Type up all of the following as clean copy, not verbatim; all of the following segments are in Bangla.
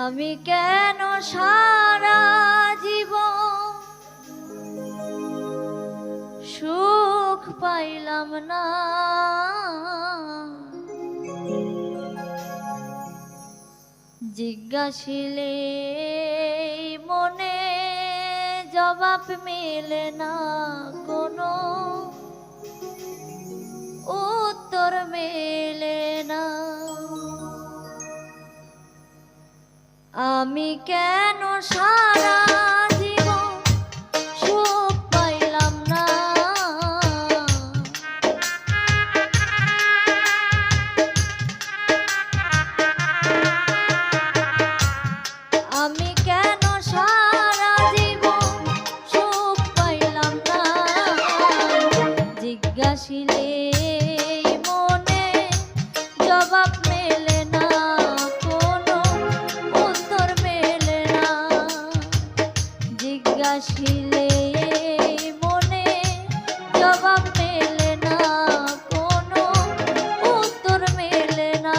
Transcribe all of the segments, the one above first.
আমি কেন সারা জীবন সুখ পাইলাম না, জিজ্ঞাসিলে মনে জবাব মেলে না, কোনো উত্তর মেলে না। আমি কেন সারা জীবন সুখ পাইলাম না, আমি কেন সারা জীবন সুখ পাইলাম না, জিজ্ঞাসিলে মনে জবাব মেলে না, কোনো উত্তর মেলে না। জিজ্ঞাসিলে মনে জবাব মেলে না, কোনো উত্তর মেলে না।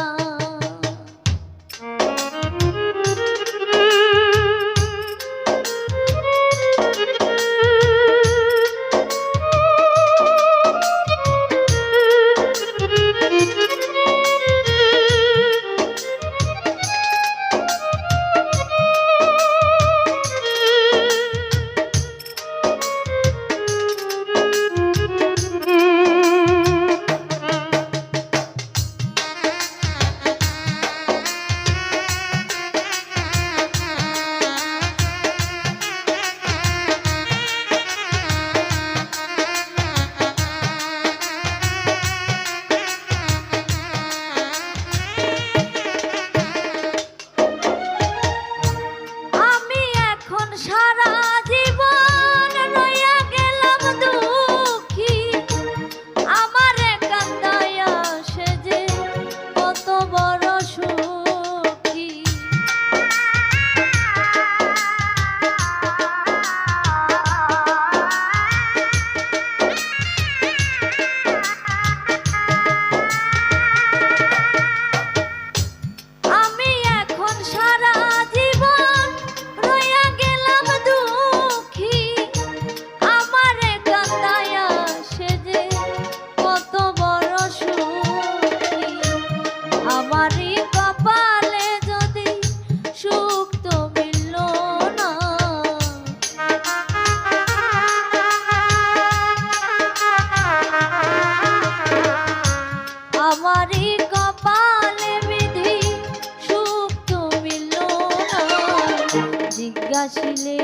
জিজ্ঞাসিলে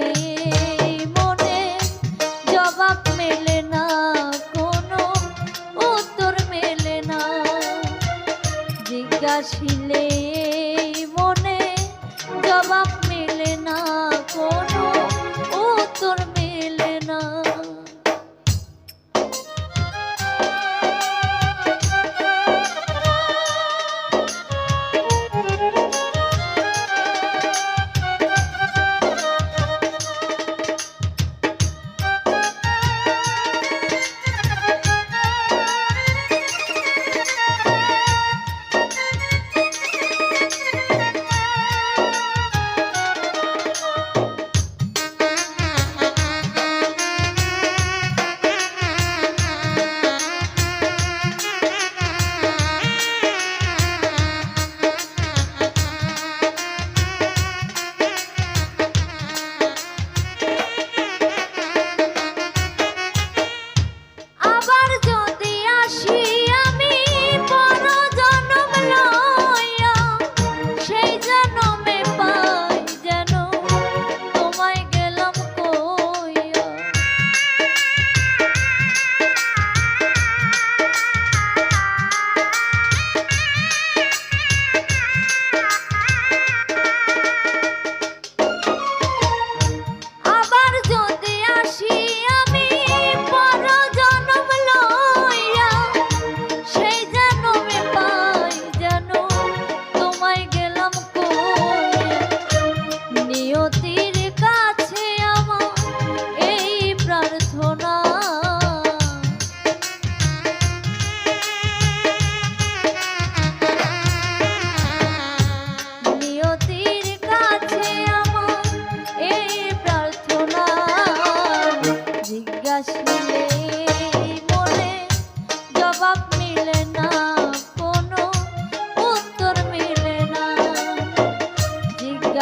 মনে জবাব মেলে না, কোনো উত্তর মেলে না। জিজ্ঞাসিলে মনে জবাব মেলে না, কোনো উত্তর মেলে না।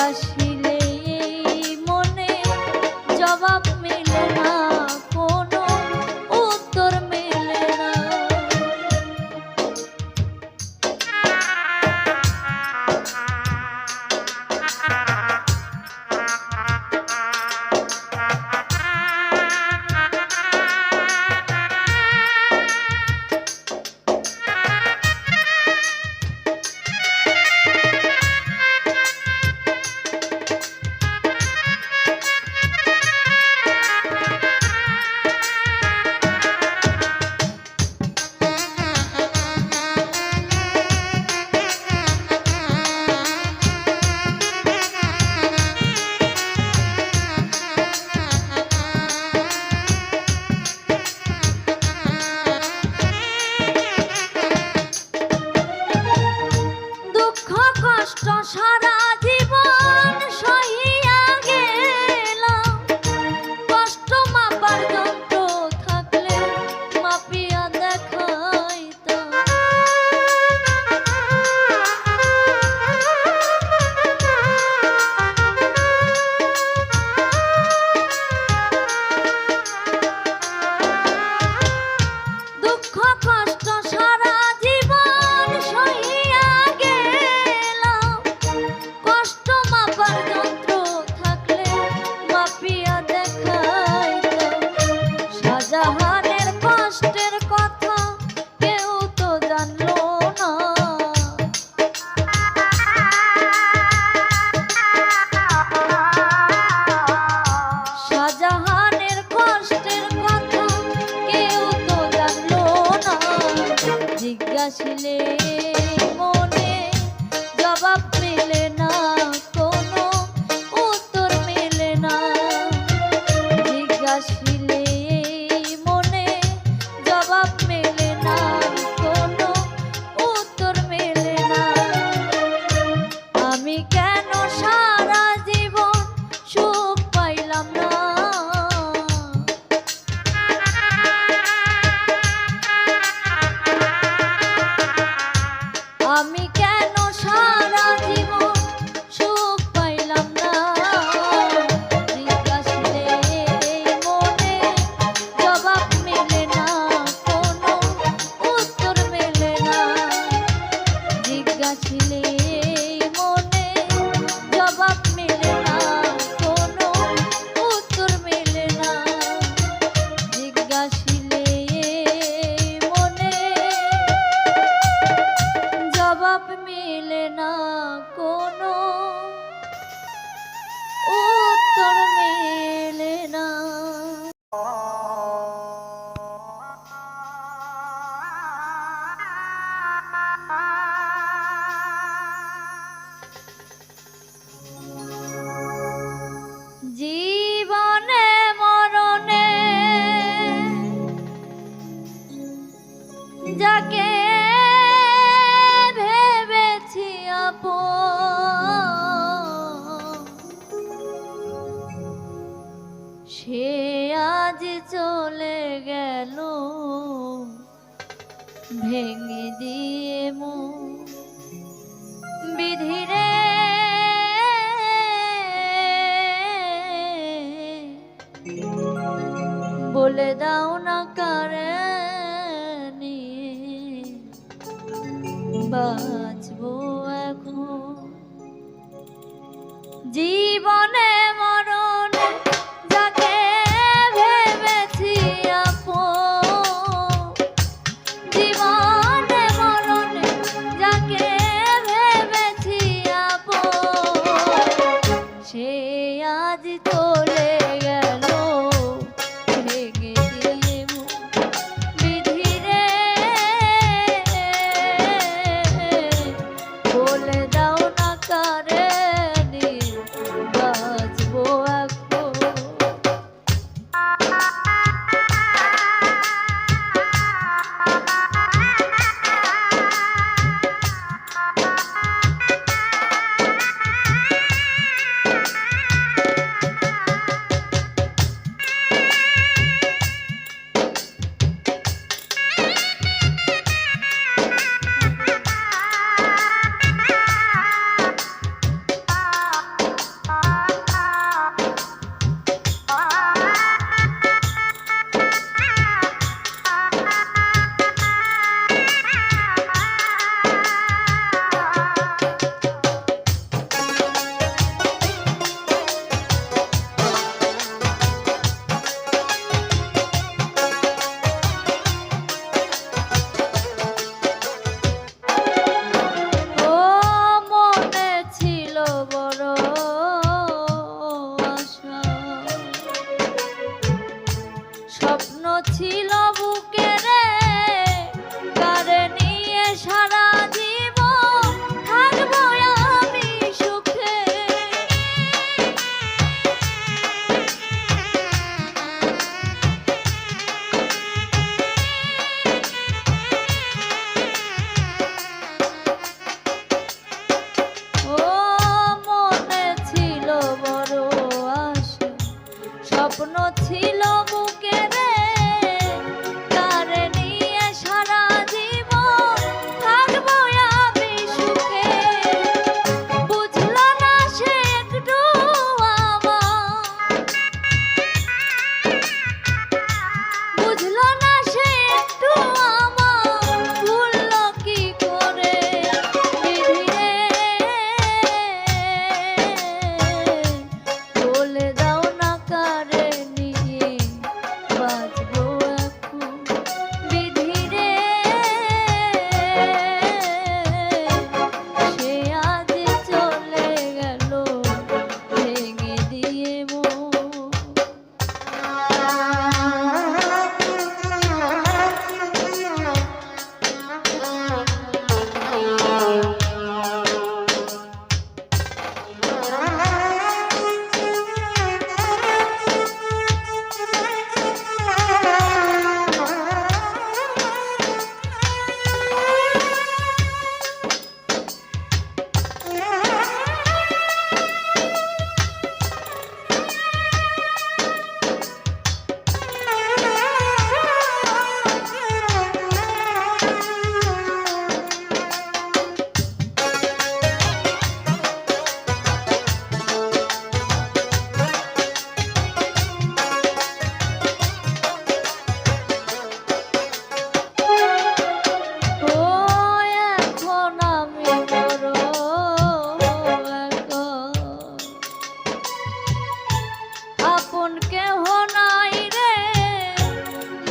জিজ্ঞাসিলে মনে জবাব মেলে না, কোনো উত্তর মেলে না। সারা জীবন সহিয়া গেলাম, কষ্ট মাপার যন্ত্র থাকলে মাপিয়া দেখাইতাম। দুঃখ কষ্ট সারা জীবন সহিয়া গেলাম, কষ্ট মাপার যন্ত্র থাকলে মাপিয়া দেখাইতাম। শাহজাহানের কষ্টের কথা কেউ তো জানলো না, শাহজাহানের কষ্টের কথা কেউ তো জানলো না। জিজ্ঞাসিলে মনে জবাব মেলে না, কোনো উত্তর মেলে না। জিজ্ঞাসিলে মনে জবাব মেলে না, কোনো উত্তর মেলে না। আমি কেন সারা জীবন সুখ পাইলাম না, আমি কেন সারা জীবন সুখ পাইলাম না। জিজ্ঞাসিলে মনে জবাব মেলে না, কোনো উত্তর মেলে না। জিজ্ঞাসিলে মনে জবাব মেলে না, কোনো উত্তর মেলে না। জিজ্ঞাসিলে মনে জবাব মেলে না, কোনো উত্তর মেলে না। জীবনে মরণে যাকে ভেবেছি আপন, সে আজ চলে গেল ভেঙে দিয়ে মন। বিধিরে বলে দাও না কারে নিয়ে বাঁচবো এখন। জীবনে মরণে যাকে ভেবেছি আপন, জীবনে মরণে যাকে ভেবেছি আপন, সে আজ চলে গেল ভেঙে দিয়ে মন। বিধিরে বলে দাও না কারে ছিল বুকে রে, তারে নিয়ে সারা জীবন থাকবো আমি সুখে। বুঝলো না সে একটু আমার, বুঝলো না সে একটু আমার, ভুললো কি করে বিধি রে। বলে দাও না কারে নিয়ে বাঁচবো এখন বিধি রে। সে আজ চলে গেল ভেঙে দিয়ে মন।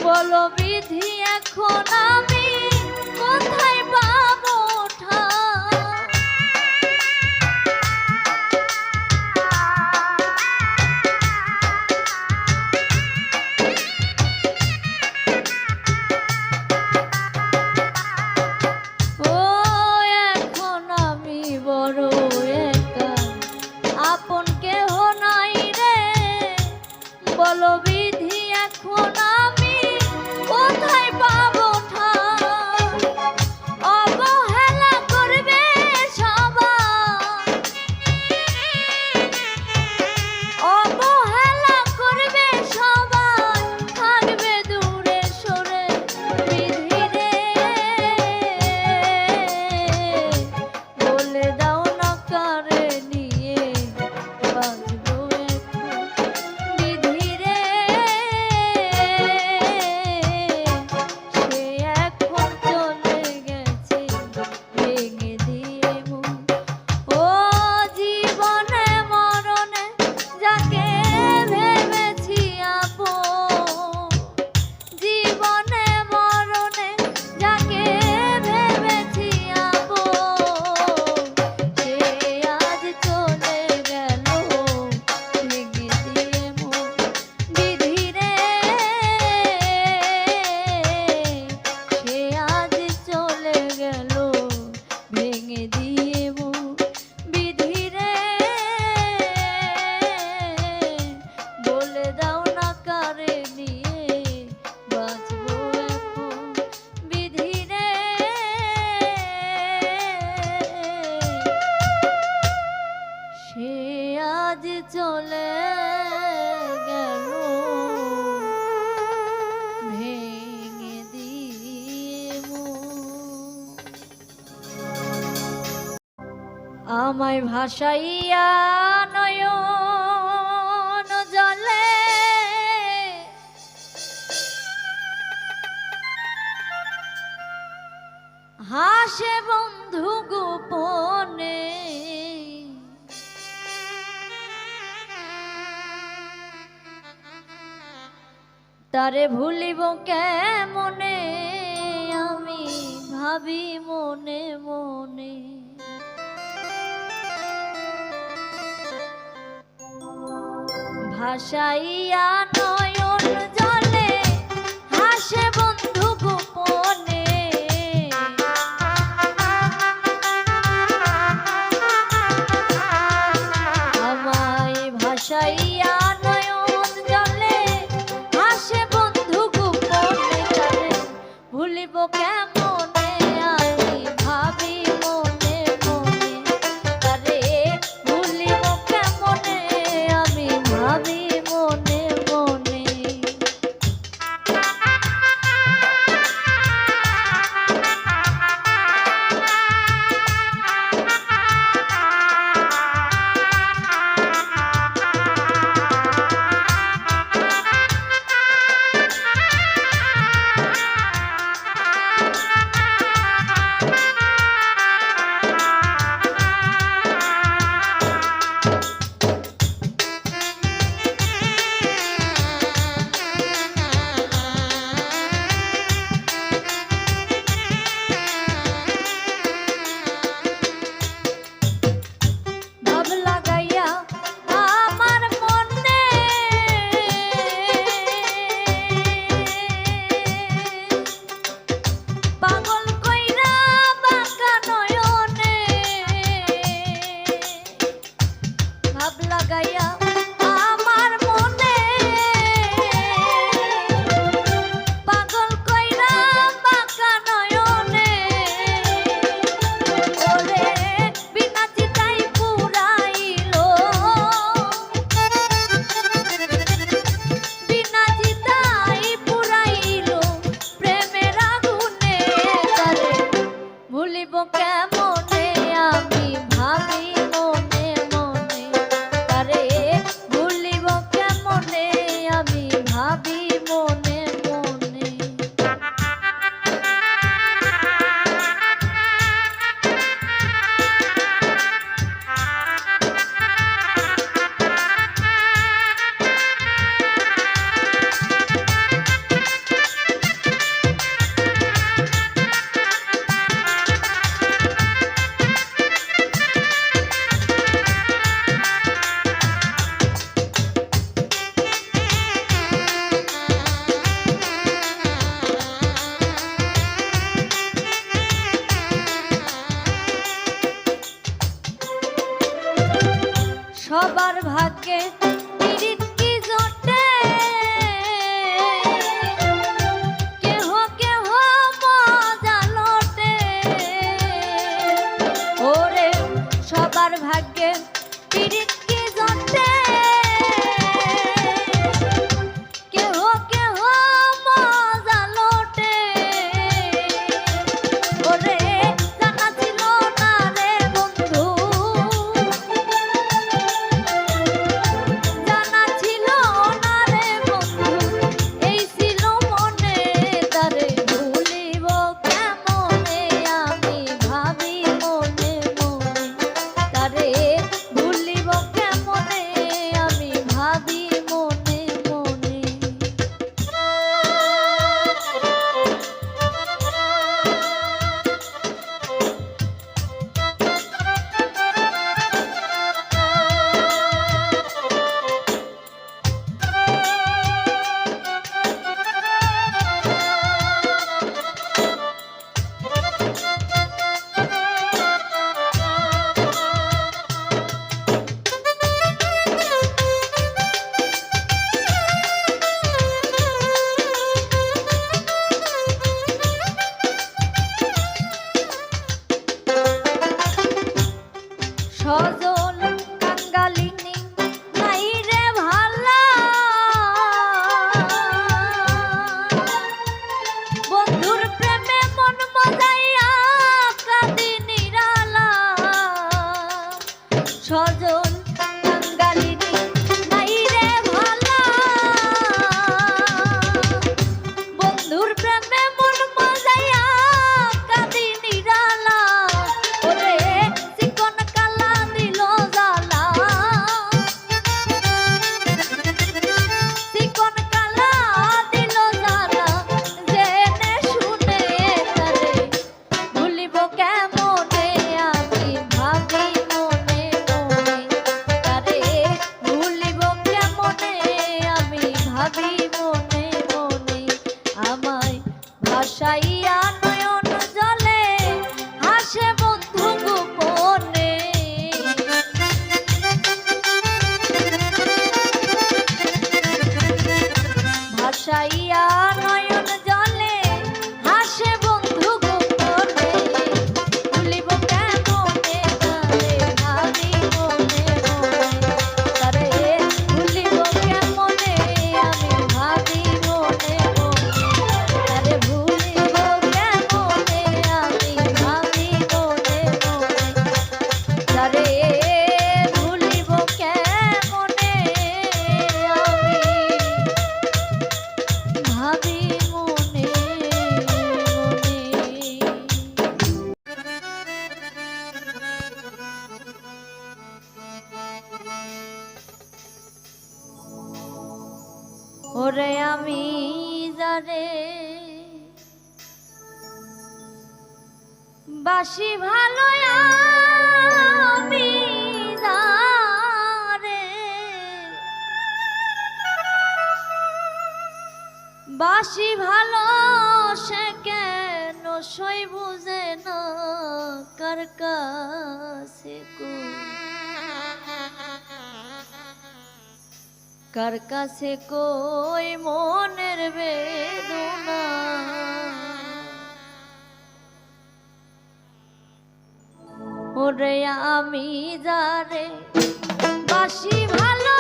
বলো বিধি এখন আমি কোথায় পাবো ঠাঁই? ও এখন আমি বড় একা, আপন কেহ নাই রে। বলো বিধি এখন আমি কোথায় পাবো ঠাঁই? অবহেলা করবে সবাই, অবহেলা করবে সবাই, থাকবে দূরে সরে বিধি রে। বলে দাও না কারে নিয়ে বাঁচবো এখন বিধি রে। সে এখন চলে গেছে ভেঙে দিয়ে মন। ও জীবনে মরণে যাকে ভেবেছি আপন, জীবনে মরণে যাকে ভেবেছি আপন, সে আজ চলে গেল ভেঙে দিয়ে মন বিধি রে। সে আজ চলে গেল ভেঙে দিয়ে মন বিধি রে। বলে দাও না কারে নিয়ে বাঁচবো এখন বিধি রে। সে আজ চলে গেল ভেঙে দিয়ে মন। আমায় ভাসাইয়া নয়ন জলে হাসে বন্ধু গোপনে, তারে ভুলিব কেমনে আমি ভাবি মনে মনে। ভাসাইয়া নয়ন জলে হাসে বন্ধু গোপনে, আমায় ভাসাইয়া নয়ন জলে হাসে বন্ধু গোপনে, তারে ভুলিব কেমনে আমি ভাবি মনে মনে, তারে ভুলিব কেমনে আমি ভাবি মনে মনে। তাকাইয়া আমার মনে পাগল কইরা বাঁকা নয়নে ওরে বিনা চিতাই পুরাইলো বিনা চিতাই পুরাইলো প্রেমের আগুনে তারে ভুলিব কেমনে আমি ভাবি মনে মনে তারে ভুলিব কেমনে আমি ভাবি মনে মনে সবার ভাগ্যে পীড়িত কি জোটে কেহ কেহ মজা লোটে ওরে সবার ভাগ্যে পীড়িত কি জোটে কেহ কেহ মজা লোটে ওরে জানা ছিল না রে বন্ধু জানা ছিল না রে বন্ধু এই ছিল মনে তারে ভুলিব কেমনে আমি ভাবি মনে মনে তারে ভুলিব কেমনে আমি ভাবি মনে মনে সজল কাঙ্গালিনী নাই রে ভালা বন্ধুর প্রেমে মন মজাইয়া কাঁদি নিরালা সজল কাঙ্গালিনী নাই রে ভালা বন্ধুর প্রেমে মন মজাইয়া কাঁদি নিরালা ওরে চিকন কালা দিল জালা চিকন কালা দিল জালা জেনে শুনে তারে ভুলিব কেমনে আমি ভাবি মনে মনে তারে ভুলিব কেমনে আমি ভাবি মনে মনে আমায় ভাসাইয়া নয়ন জলে হাসে বন্ধু গোপনে ভাসাইয়া নয়ন জলে হাসে বন্ধু গোপনে ভুলিব কেমনে তারে ভাবি মনে মনে তারে ভুলিব কেমনে আমি ভাবি মনে মনে তারে ভুলিব কেমনে আমি ভাবি মনে মনে তারে ভুলিব কেমনে আমি ভাবি মনে মনে ওরে আমি যারে বাসি ভালো আমি যারে বাসি ভালো সে কেন সই বুঝে না কার কাছে কো কার কাছে কই মনের বেদনা, ওরে আমি যারে বাসি ভালো,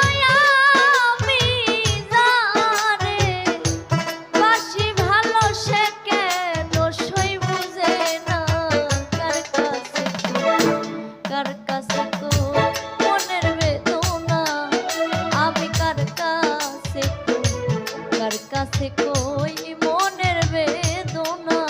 আমি যারে বাসি ভালো, সে কেন সই বুঝে না। কার কাছে কার কাছে কই মনের বেদনা, আমি কার কাছে কই মনের বেদনা।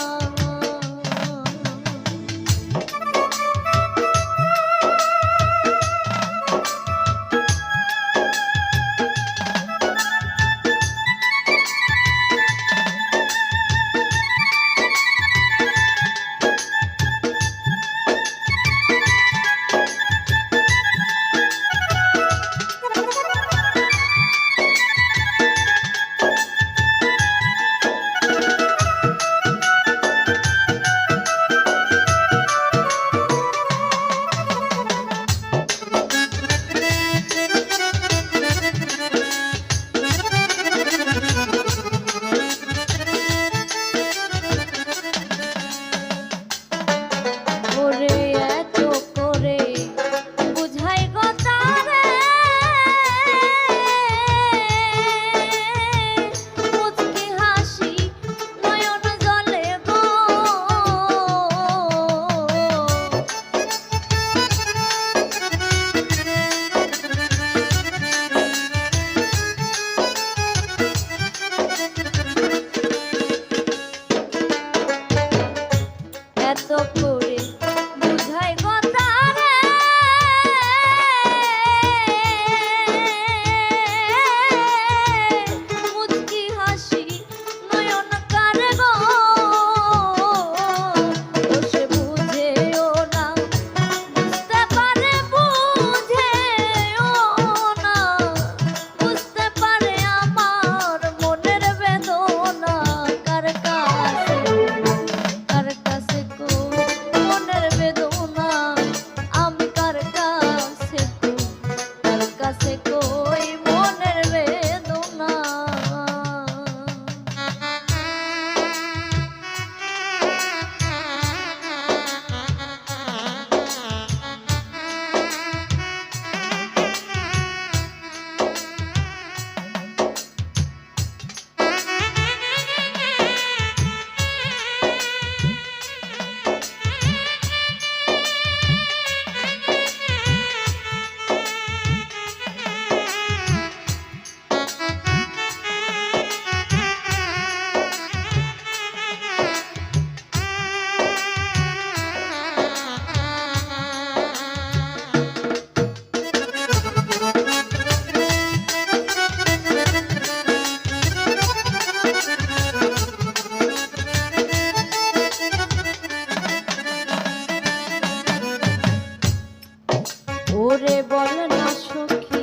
ওরে বল না সখী,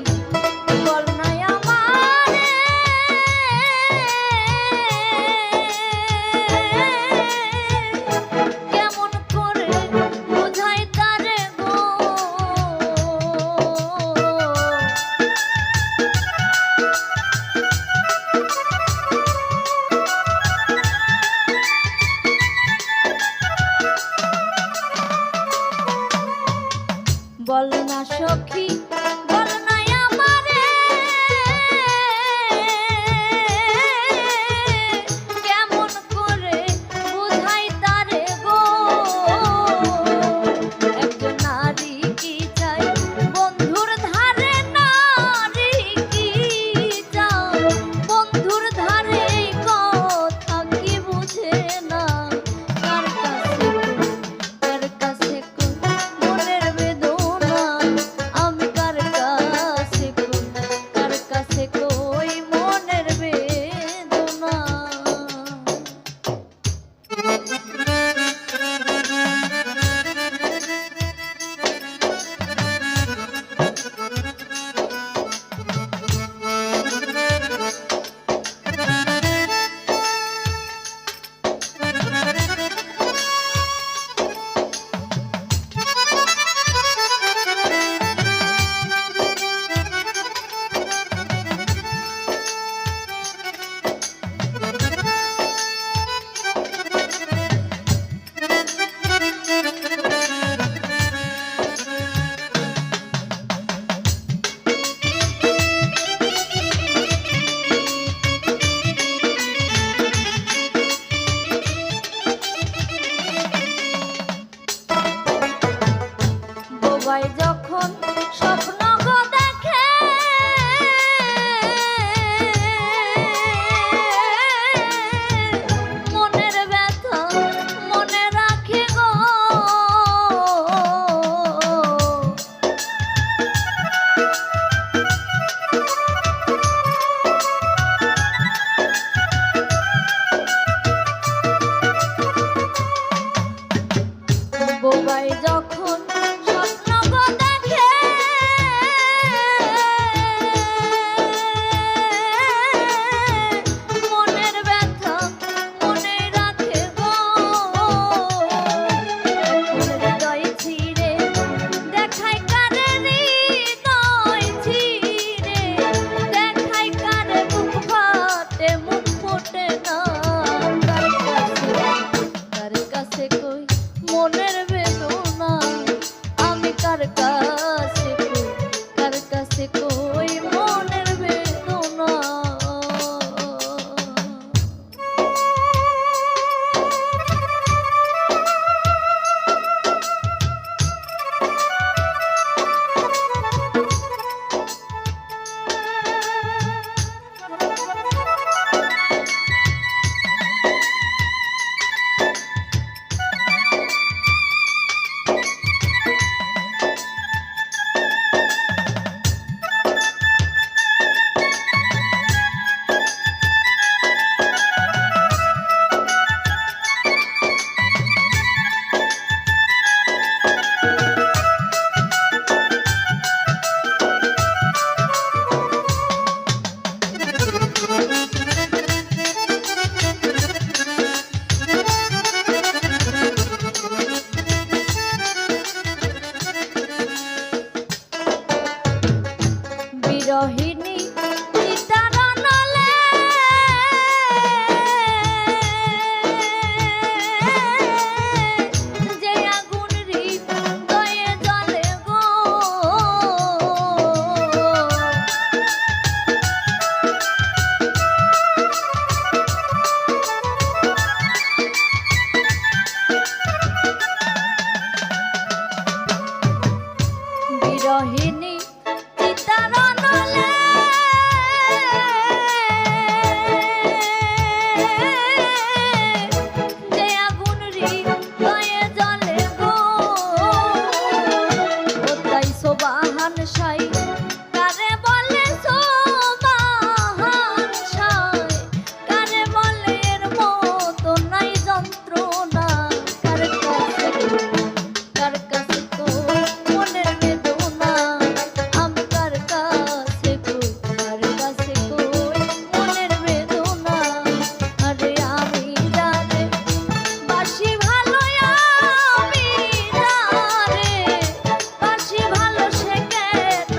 বল না আমারে, কেমন করে বুঝাই তারে গো। বল না সখী, বল না আমারে, কেমন করে বুঝাই তারে গো। একজন নারী কি চাই বন্ধুর ধারে, নারী কি চাই বন্ধুর ধারে, কথা কি বুঝে না। কার কাছে মনের বেদনা, আমি কার কাছে যখন স্বপ্ন গো দেখে মনের ব্যথা মনে রাখে গো বোবাই যখন স্বপ্ন গো দেখে মনের ব্যথা মনে রাখে গো হৃদয় ছিঁড়ে দেখায় কারে হৃদয় ছিঁড়ে দেখায় কারে বুক ফাটে মুখ ফোটে না কার কাছে কই মনের বেদনা আমি কার কাছে কই মনের বেদনা বিরহিণী চিতার নলে যে আগুন হৃদয়ে জ্বলে গো বিরহিণী চিতার নলে যে আগুন হৃদয়ে জ্বলে গো ওটাই সোবাহান সাই কারে বলে সোবাহান সাই কারে বলে এর মতো নাই যন্ত্রণা কার কাছে তো মনের বেদনা আমি কার কাছে মনের বেদনা আরে আমি যারে বাসি ভালো আমি যারে বাসি ভালো সে কেন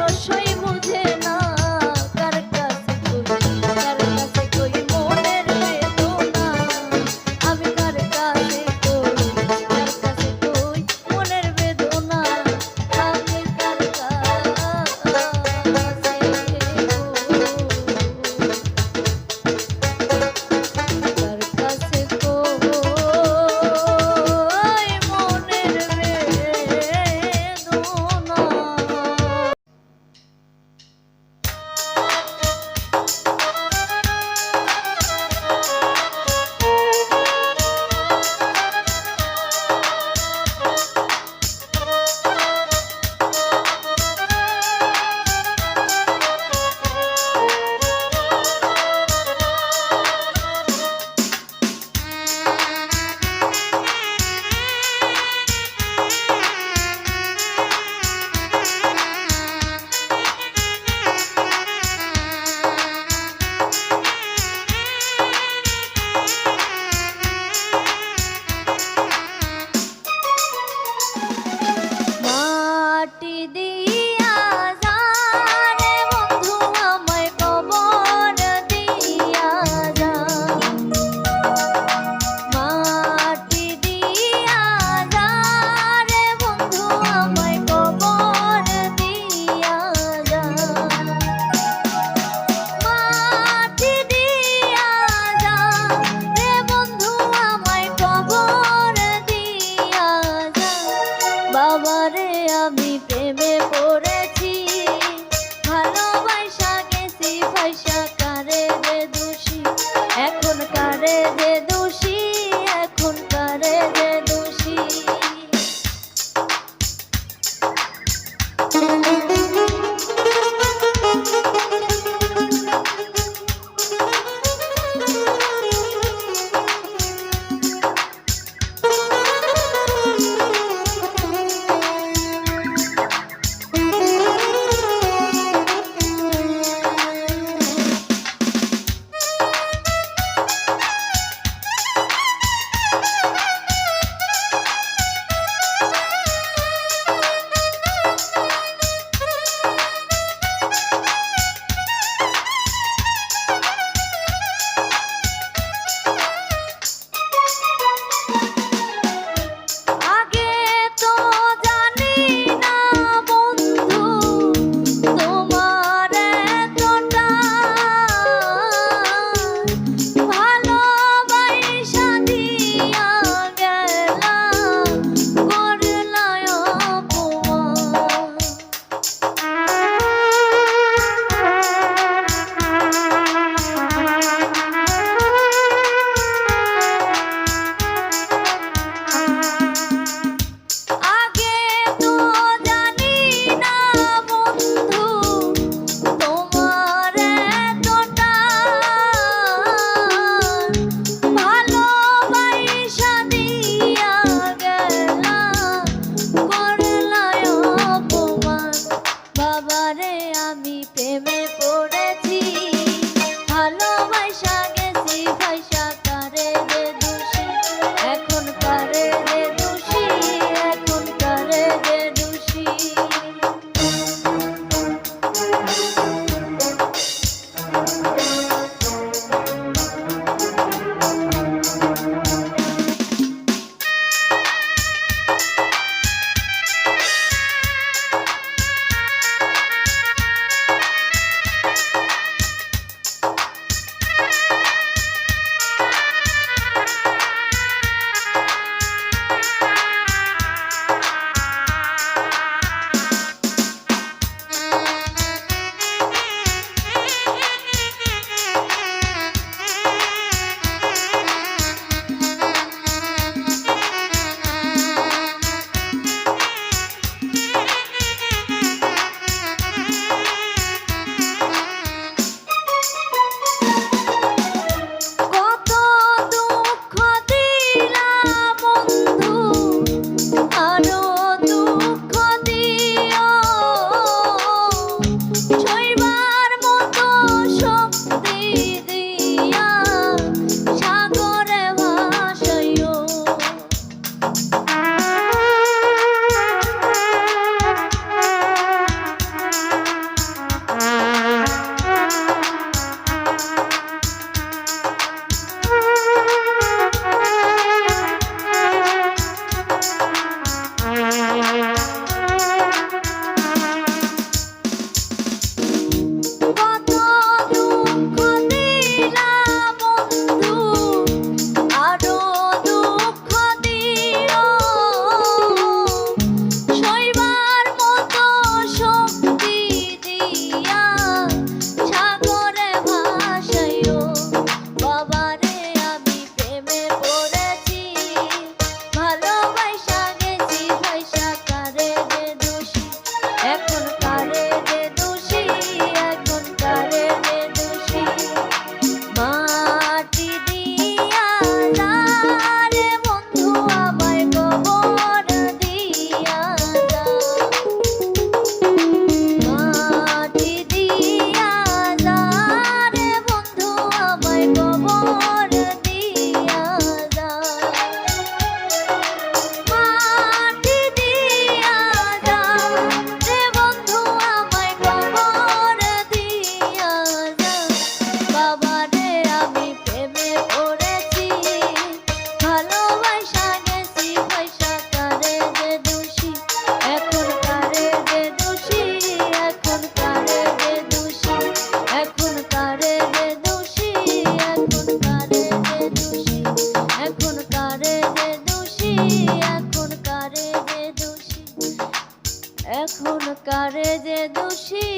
যে দোষী,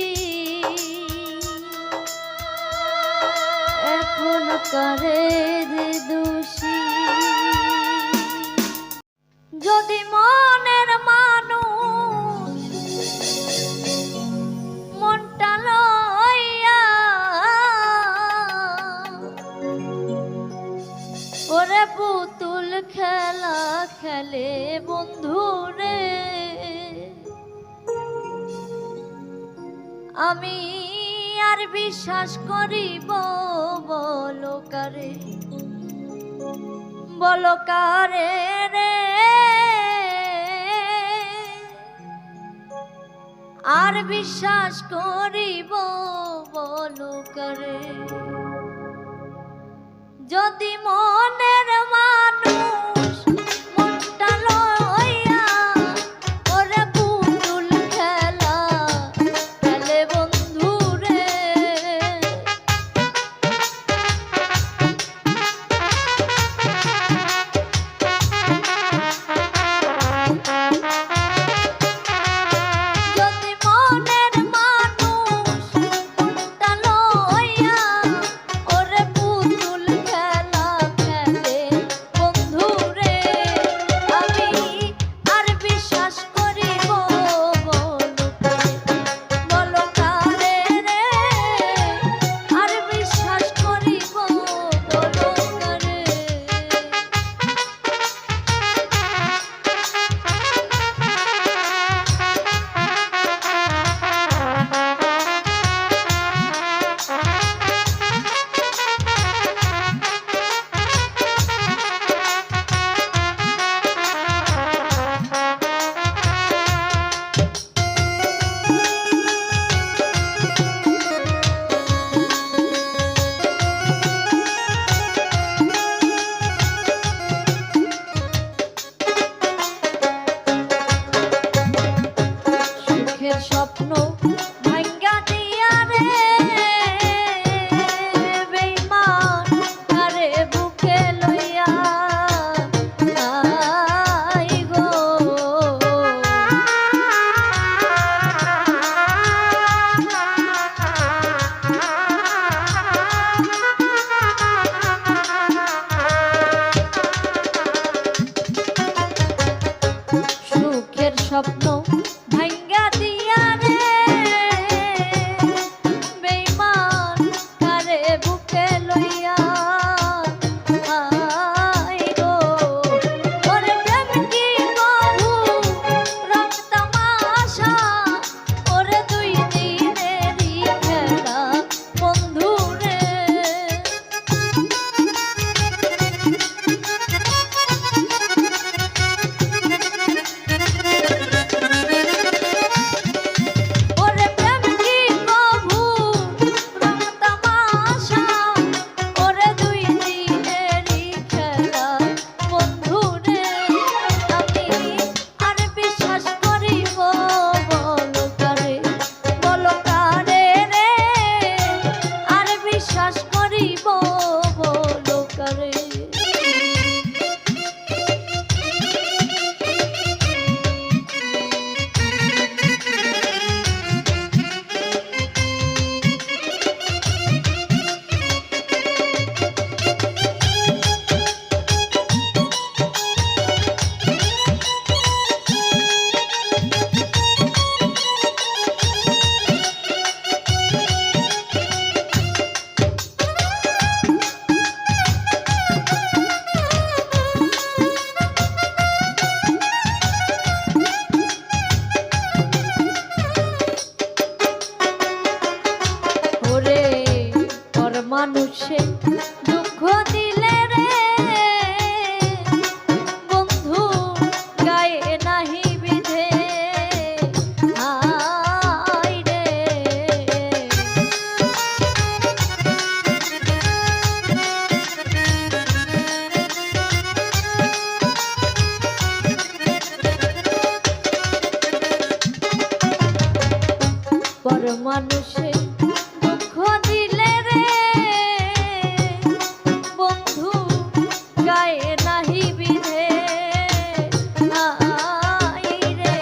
এখন করে যে দোষী। যদি মনের মানুষ মনটা লইয়া ওরে পুতুল খেলা খেলে বন্ধুরে, আমি আর বিশ্বাস করিব বলো কারে, বলো কারে রে, আর বিশ্বাস করিব বলো কারে। যদি মনের মানুষ মনটা লইয়া ওরে পুতুল খেলা খেলে বন্ধুরে, যদি মনের মানুষ মনটা লইয়া ওরে পুতুল খেলা খেলে বন্ধুরে, আমি আর বিশ্বাস করিব বলো কারে রে, আর বিশ্বাস করিব বলো কারে। সুখের স্বপ্ন ভাঙ্গা দিয়া রে বেঈমান কারে বুকে লইয়া আই গো, সুখের স্বপ্ন ভাঙ্গা দিয়া রে বেঈমান কারে বুকে লইয়া আই গো, ওরে প্রেম কি কবু রং তামাশা, ওরে দুই দিনেরই খেলা বন্ধুরে, ওরে প্রেম কি কবু রং তামাশা, ওরে দুই দিনেরই খেলা বন্ধুরে, আমি আর বিশ্বাস করিব বলো কারে, বলো কারে রে, আর বিশ্বাস করিব বলো কারে। ওরে পর মানুষে দুঃখ দিলে রে বন্ধু গায়ে নাহি বিধে আই রে, পর মানুষে দুঃখ দিলে রে বন্ধু গায়ে নাহি বিধে আই রে,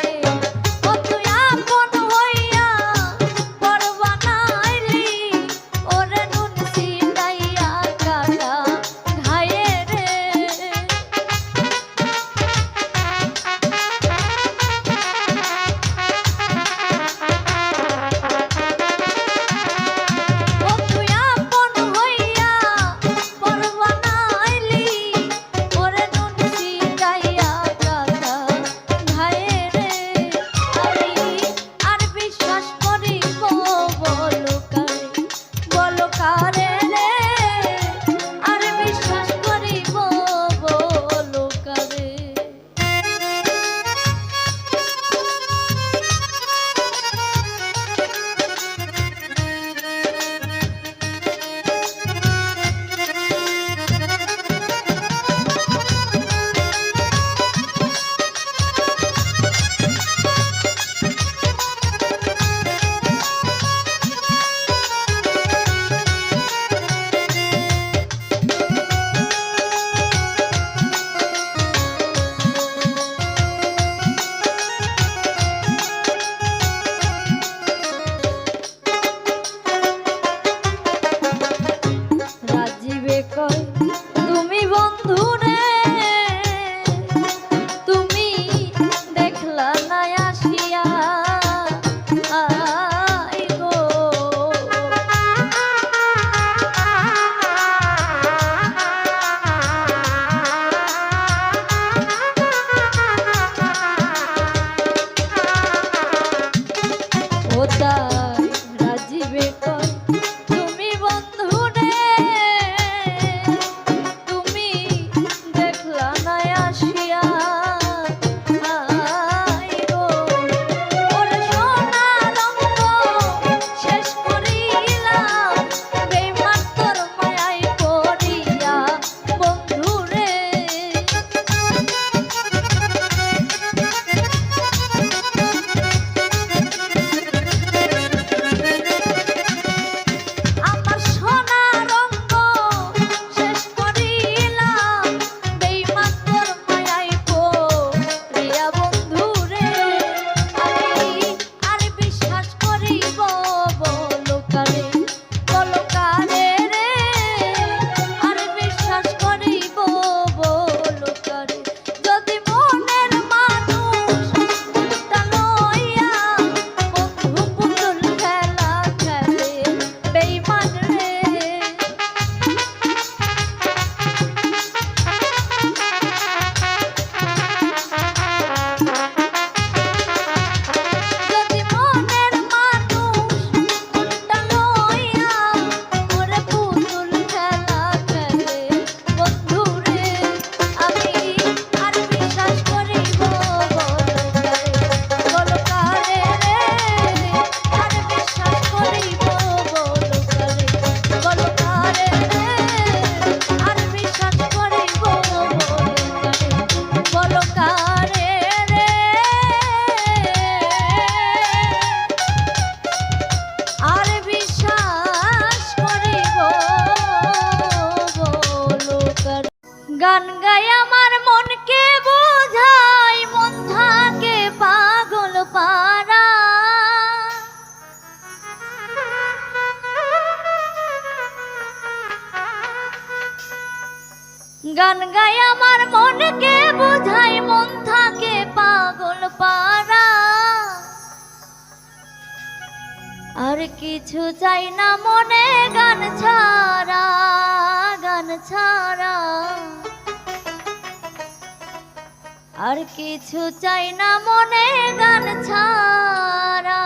ও তুই আপন হইয়া তাই রাজিবে কয় তুমি বন্ধু রে তুমি দেখলা না আসিয়া গান গাই আমার মনকে বোঝাই মন থাকে পাগল পারা গান গাই আমার মনকে বোঝাই মন থাকে পাগল পারা আর কিছু চাই না মনে গান ছাড়া আর কিছু চাই না মনে গান ছাড়া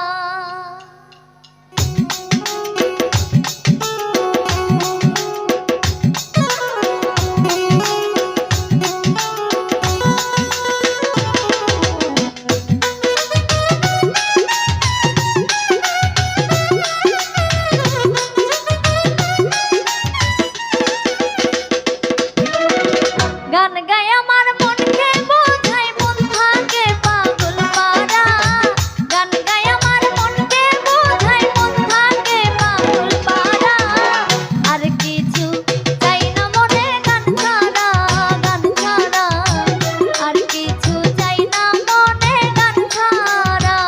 গান গায় আমার মনকে বোঝাই মন থাকে পাগল পারা গান গায় আমার মনকে বোঝাই মন থাকে পাগল পারা আর কিছু চাই না মনে গান ছাড়া আর কিছু চাই না মনে গান ছাড়া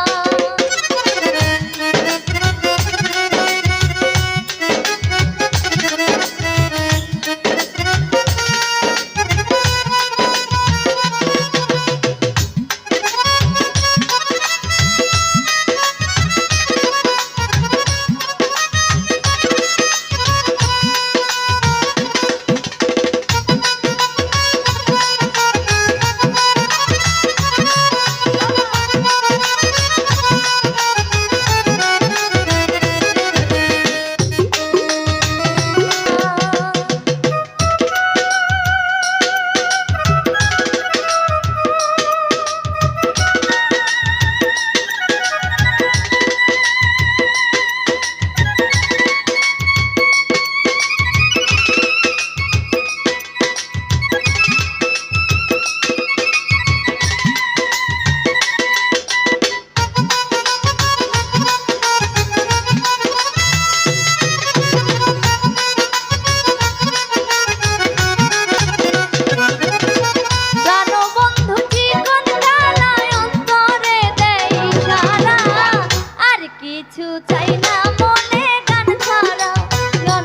কিছু চাই না মনে গান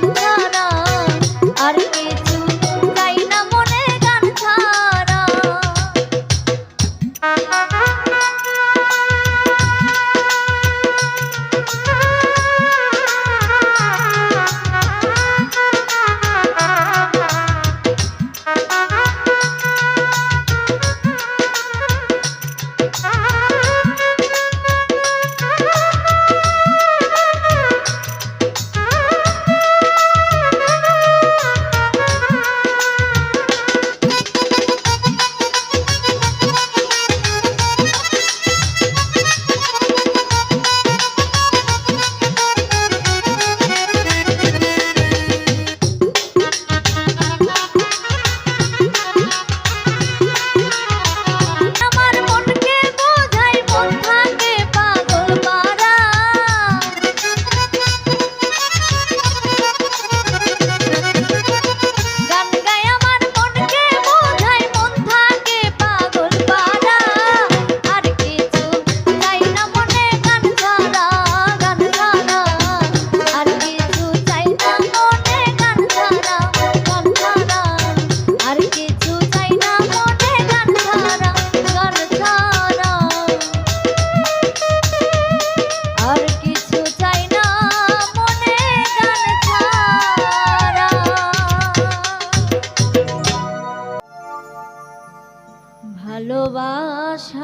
ছাড়া আর কিছু চাই না মনে গান ছাড়া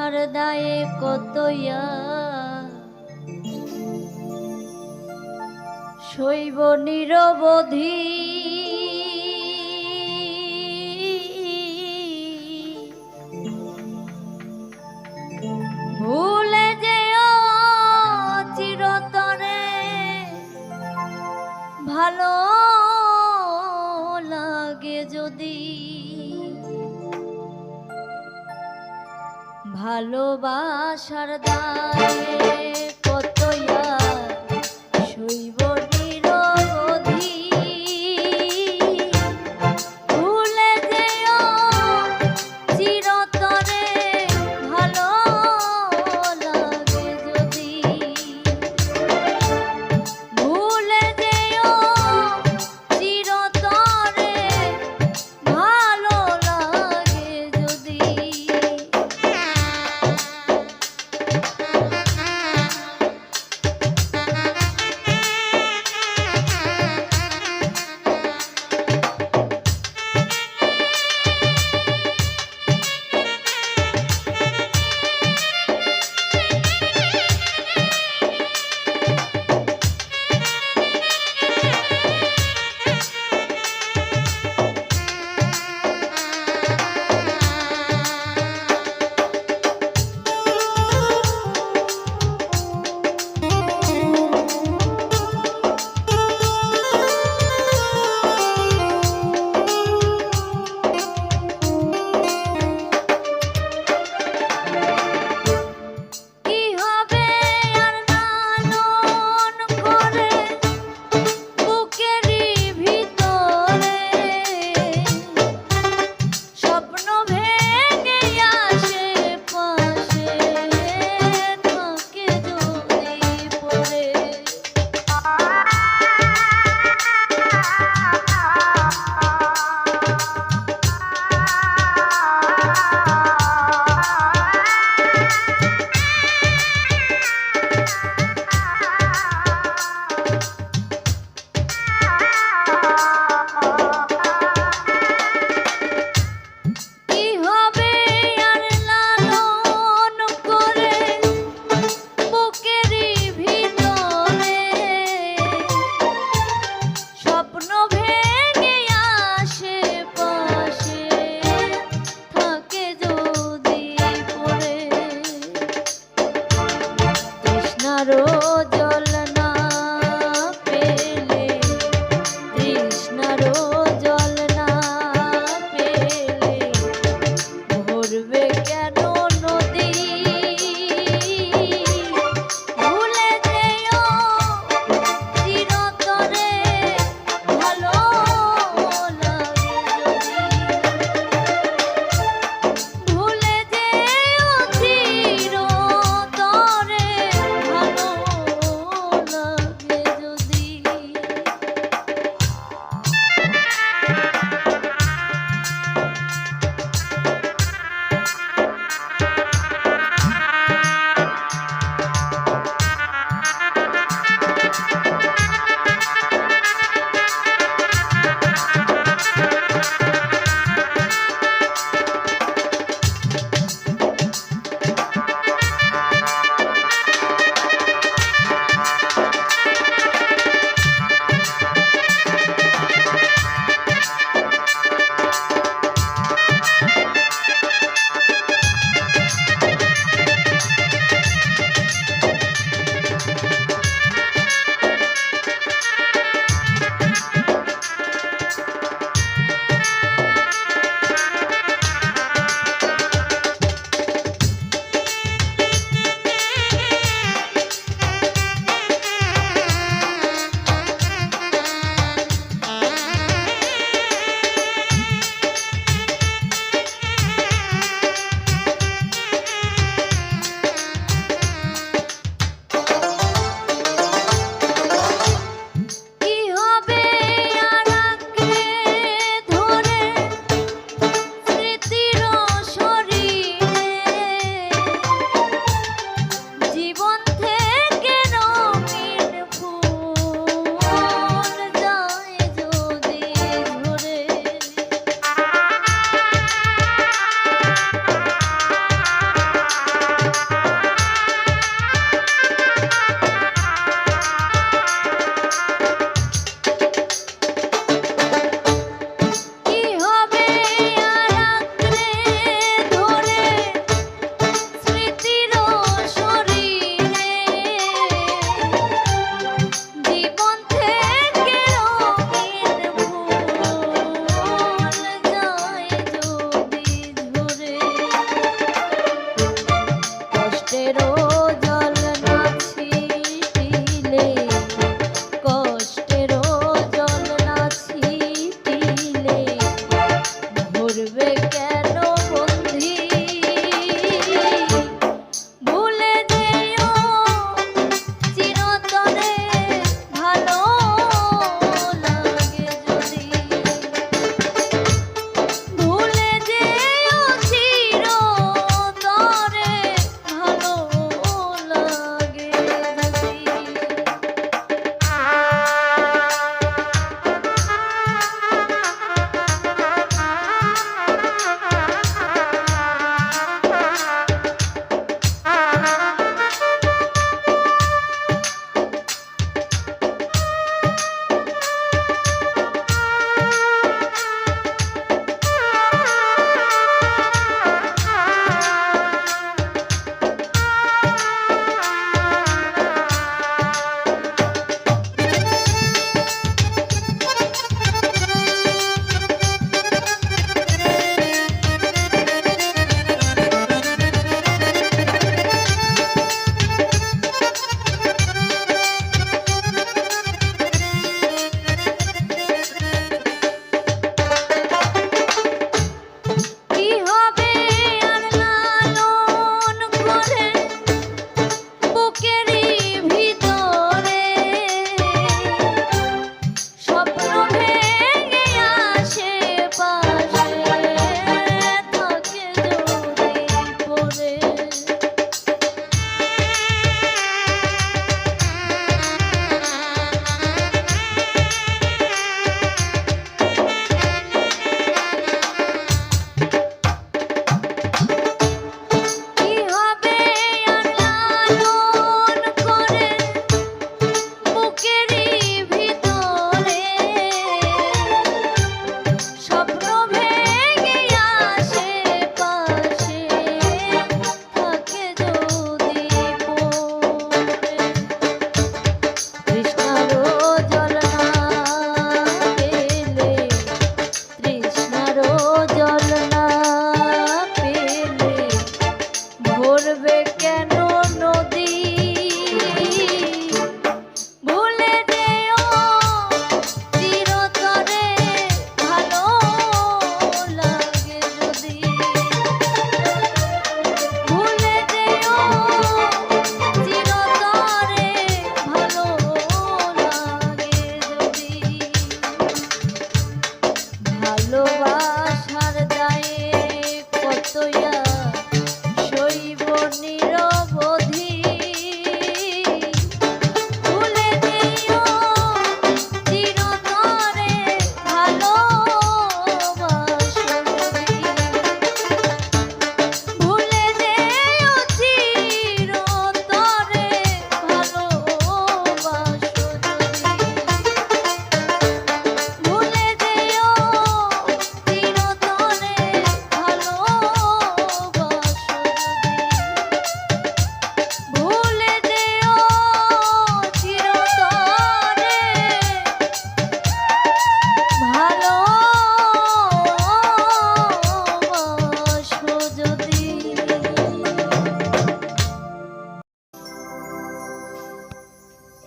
ভালোবাসার দায়ে কতইয়া শৈব নিরবধি ভুলে যেও চিরতরে ভালো লাগে যদি ভালোবাসার দায়ে কতইয়া শৈব নিরবধি ভুলে যেও চিরতরে ভালো লাগে যদি ভুলে যেও চিরতরে ভালো লাগে যদি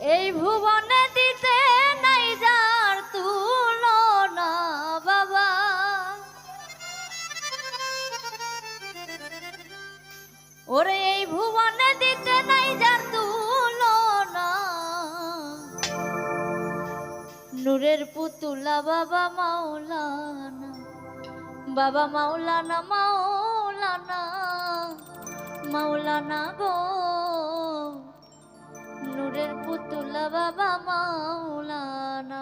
এই ভুবনে দিতে নাই যার তুলনা বাবা, ওরে এই ভুবনে দিতে নাই যার তুলনা, নূরের পুতুলা বাবা মাওলানা, বাবা মাওলানা মাওলানা মাওলানা গো, নূরের পুতুলা বাবা মাওলানা।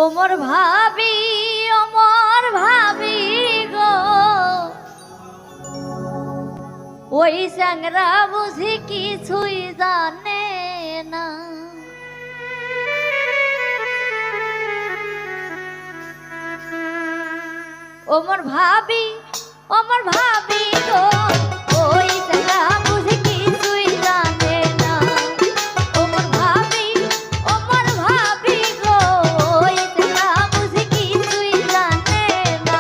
ওমর ভাবি গো ওই স্যাংরা বুঝি কিছুই জানে না। ওমর ভাবি গো ওই স্যাংরা বুঝি কিছুই জানে না। ওমর ভাবি গো ওই স্যাংরা বুঝি কিছুই জানে না।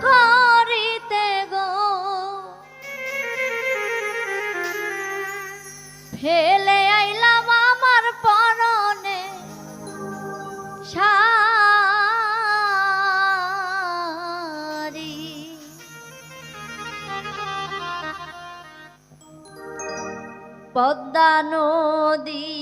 করিতে গো ফেলে আইলাম আমার পরনে শাড়ি পদ্মা নদী